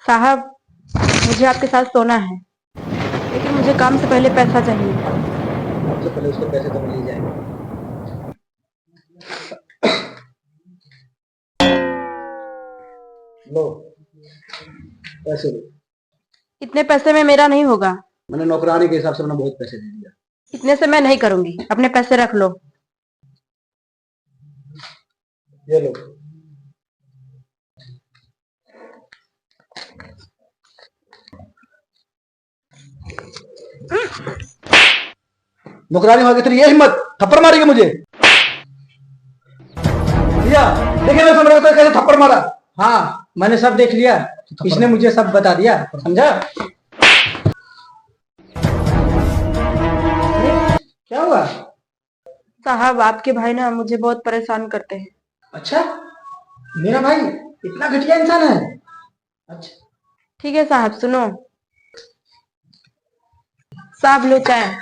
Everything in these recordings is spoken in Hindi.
साहब, मुझे आपके साथ सोना है, लेकिन मुझे काम से पहले पैसा चाहिए। सबसे पहले उसके पैसे तो मिल ही जाएंगे। लो पैसे लो। इतने पैसे में मेरा नहीं होगा। मैंने नौकरानी के हिसाब से मैंने बहुत पैसे दे दिया। इतने से मैं नहीं करूंगी, अपने पैसे रख लो। ये लो। नौकरानी होगी तेरी ये हिम्मत, थप्पड़ मारेगी मुझे? भैया देखिए मैं समझ रहा कैसे थप्पड़ मारा। हाँ मैंने सब देख लिया, इसने मुझे सब बता दिया, समझा? क्या हुआ? साहब, आपके भाई ना मुझे बहुत परेशान करते हैं। अच्छा, मेरा भाई इतना घटिया इंसान है? अच्छा ठीक है साहब, सुनो। साहब लो चाय।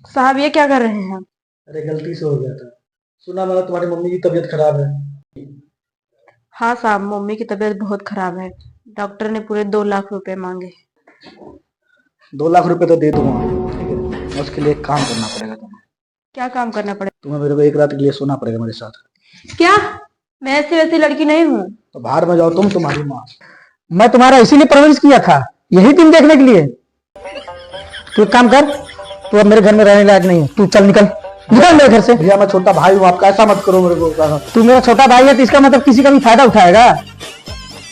साहब, ये क्या कर रहे हैं आप? अरे गलती से हो गया था। सुना मैंने तुम्हारी मम्मी की तबीयत खराब है। हाँ साहब, मम्मी की तबीयत बहुत खराब है। डॉक्टर ने पूरे 2 लाख रुपए मांगे। 2 लाख रुपए तो दे दूंगा, ठीक है। उसके लिए एक काम करना पड़ेगा तुम्हें। क्या काम करना पड़ेगा? तुम्हें मेरे को एक रात के लिए सोना पड़ेगा मेरे साथ। क्या? मैं ऐसी वैसी लड़की नहीं हूँ। तो बाहर में जाओ तुम, तुम्हारी माँ। मैं तुम्हारा इसीलिए परवरिश किया था, यही दिन देखने के लिए। तू एक काम कर, तू अब मेरे घर में रहने लायक नहीं है, तू चल निकल निकल मेरे घर से। भैया मैं छोटा भाई हूँ, आप ऐसा मत करो मेरे को। तू मेरा छोटा भाई है तो इसका मतलब किसी का भी फायदा उठाएगा?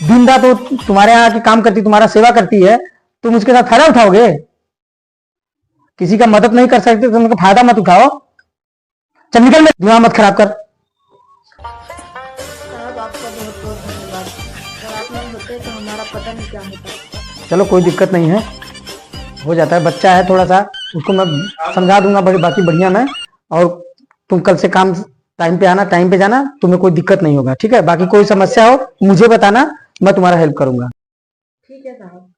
दिन रात वो तुम्हारे यहाँ आके काम करती, तुम्हारा सेवा करती है, तुम उसके साथ फायदा उठाओगे? किसी का मदद नहीं कर सकते तुम उनका फायदा मत उठाओ। चल निकल, मेरा दिमाग मत खराब कर। साहब, आपका बहुत बहुत धन्यवाद। अगर आप नहीं होते तो हमारा पता नहीं क्या होता। चलो कोई दिक्कत नहीं है, हो जाता है, बच्चा है थोड़ा सा, उसको मैं समझा दूंगा, बाकी बढ़िया मैं। और तुम कल से काम टाइम पे आना, टाइम पे जाना, तुम्हें कोई दिक्कत नहीं होगा, ठीक है? बाकी कोई समस्या हो मुझे बताना, मैं तुम्हारा हेल्प करूंगा। ठीक है साहब।